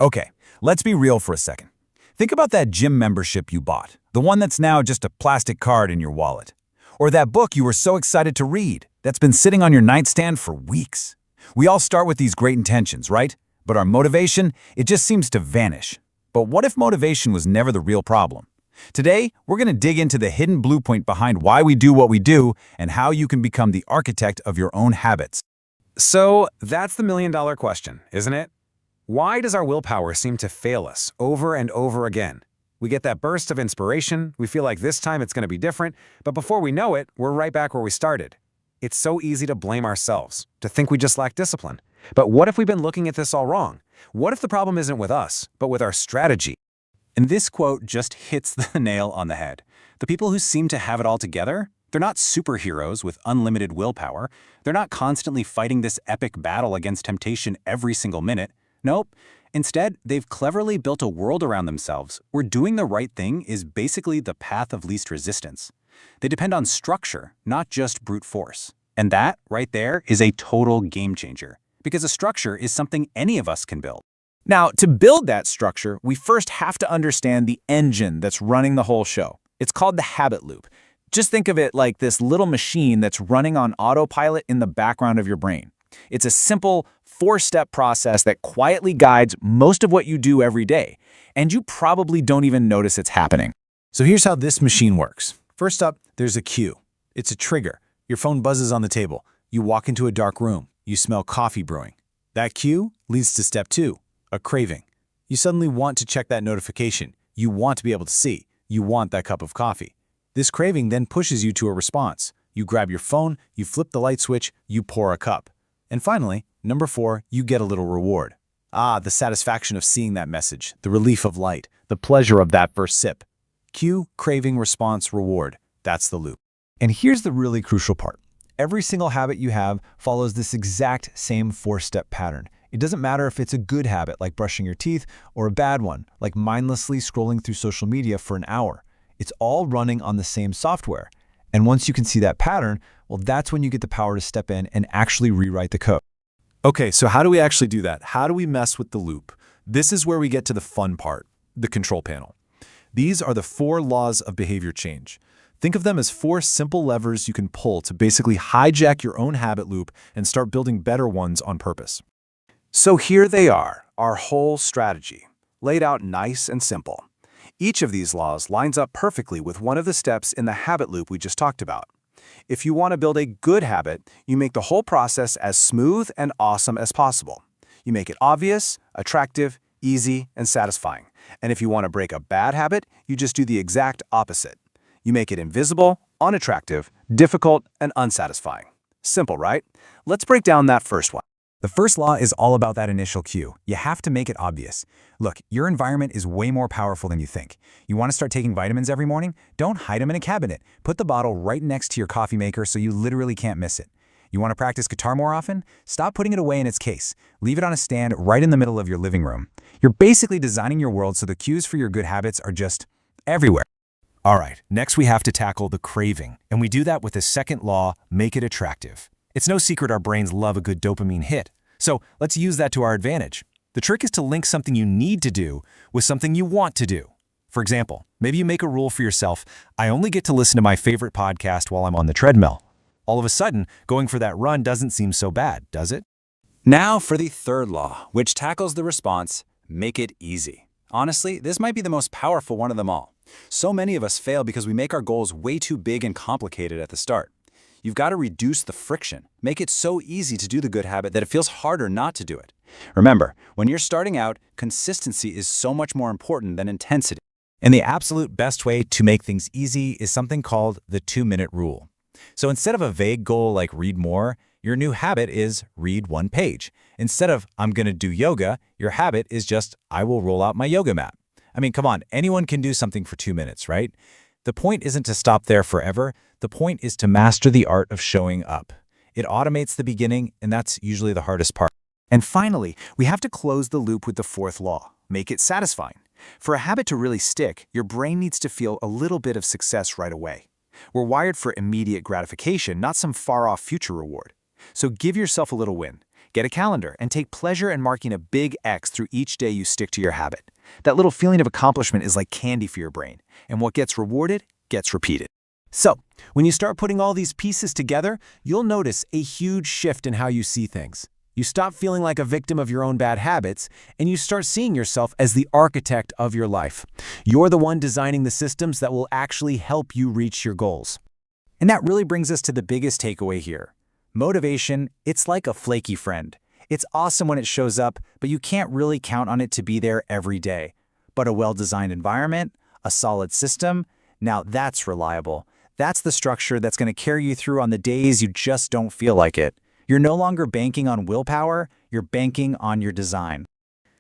Okay, let's be real for a second. Think about that gym membership you bought, the one that's now just a plastic card in your wallet. Or that book you were so excited to read that's been sitting on your nightstand for weeks. We all start with these great intentions, right? But our motivation, it just seems to vanish. But what if motivation was never the real problem? Today, we're going to dig into the hidden blueprint behind why we do what we do and how you can become the architect of your own habits. So that's the million-dollar question, isn't it? Why does our willpower seem to fail us over and over again? We get that burst of inspiration, we feel like this time it's going to be different, but before we know it, we're right back where we started. It's so easy to blame ourselves, to think we just lack discipline. But what if we've been looking at this all wrong? What if the problem isn't with us, but with our strategy? And this quote just hits the nail on the head. The people who seem to have it all together, they're not superheroes with unlimited willpower. They're not constantly fighting this epic battle against temptation every single minute. Nope. Instead, they've cleverly built a world around themselves where doing the right thing is basically the path of least resistance. They depend on structure, not just brute force. And that, right there, is a total game changer. Because a structure is something any of us can build. Now, to build that structure, we first have to understand the engine that's running the whole show. It's called the habit loop. Just think of it like this little machine that's running on autopilot in the background of your brain. It's a simple, four-step process that quietly guides most of what you do every day, and you probably don't even notice it's happening. So here's how this machine works. First up, there's a cue. It's a trigger. Your phone buzzes on the table. You walk into a dark room. You smell coffee brewing. That cue leads to step 2, a craving. You suddenly want to check that notification. You want to be able to see. You want that cup of coffee. This craving then pushes you to a response. You grab your phone, you flip the light switch, you pour a cup. And finally, number 4, you get a little reward. The satisfaction of seeing that message, the relief of light, the pleasure of that first sip. Cue, craving, response, reward. That's the loop. And here's the really crucial part. Every single habit you have follows this exact same 4-step pattern. It doesn't matter if it's a good habit, like brushing your teeth, or a bad one, like mindlessly scrolling through social media for an hour. It's all running on the same software. And once you can see that pattern, well, that's when you get the power to step in and actually rewrite the code. Okay, so how do we actually do that? How do we mess with the loop? This is where we get to the fun part, the control panel. These are the 4 laws of behavior change. Think of them as 4 simple levers you can pull to basically hijack your own habit loop and start building better ones on purpose. So here they are, our whole strategy, laid out nice and simple. Each of these laws lines up perfectly with one of the steps in the habit loop we just talked about. If you want to build a good habit, you make the whole process as smooth and awesome as possible. You make it obvious, attractive, easy, and satisfying. And if you want to break a bad habit, you just do the exact opposite. You make it invisible, unattractive, difficult, and unsatisfying. Simple, right? Let's break down that first one. The first law is all about that initial cue. You have to make it obvious. Look, your environment is way more powerful than you think. You want to start taking vitamins every morning? Don't hide them in a cabinet. Put the bottle right next to your coffee maker so you literally can't miss it. You want to practice guitar more often? Stop putting it away in its case. Leave it on a stand right in the middle of your living room. You're basically designing your world so the cues for your good habits are just everywhere. All right, next we have to tackle the craving, and we do that with the second law, make it attractive. It's no secret our brains love a good dopamine hit, so let's use that to our advantage. The trick is to link something you need to do with something you want to do. For example, maybe you make a rule for yourself, I only get to listen to my favorite podcast while I'm on the treadmill. All of a sudden, going for that run doesn't seem so bad, does it? Now for the third law, which tackles the response, make it easy. Honestly, this might be the most powerful one of them all. So many of us fail because we make our goals way too big and complicated at the start. You've got to reduce the friction. Make it so easy to do the good habit that it feels harder not to do it. Remember, when you're starting out, consistency is so much more important than intensity. And the absolute best way to make things easy is something called the 2-minute rule. So instead of a vague goal like read more, your new habit is read 1 page. Instead of I'm going to do yoga, your habit is just I will roll out my yoga mat. I mean, come on, anyone can do something for 2 minutes, right? The point isn't to stop there forever. The point is to master the art of showing up. It automates the beginning, and that's usually the hardest part. And finally, we have to close the loop with the 4th law, make it satisfying. For a habit to really stick, your brain needs to feel a little bit of success right away. We're wired for immediate gratification, not some far-off future reward. So give yourself a little win. Get a calendar and take pleasure in marking a big X through each day you stick to your habit. That little feeling of accomplishment is like candy for your brain, and what gets rewarded gets repeated. So, when you start putting all these pieces together, you'll notice a huge shift in how you see things. You stop feeling like a victim of your own bad habits, and you start seeing yourself as the architect of your life. You're the one designing the systems that will actually help you reach your goals. And that really brings us to the biggest takeaway here. Motivation, it's like a flaky friend. It's awesome when it shows up, but you can't really count on it to be there every day. But a well-designed environment, a solid system, now that's reliable. That's the structure that's going to carry you through on the days you just don't feel like it. You're no longer banking on willpower, you're banking on your design.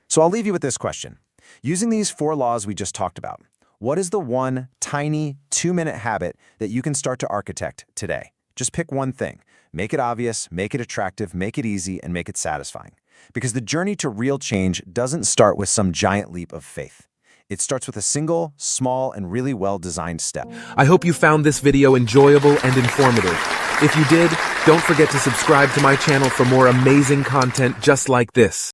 So I'll leave you with this question. Using these 4 laws we just talked about, what is the one tiny 2-minute habit that you can start to architect today? Just pick one thing. Make it obvious, make it attractive, make it easy, and make it satisfying. Because the journey to real change doesn't start with some giant leap of faith. It starts with a single, small, and really well-designed step. I hope you found this video enjoyable and informative. If you did, don't forget to subscribe to my channel for more amazing content just like this.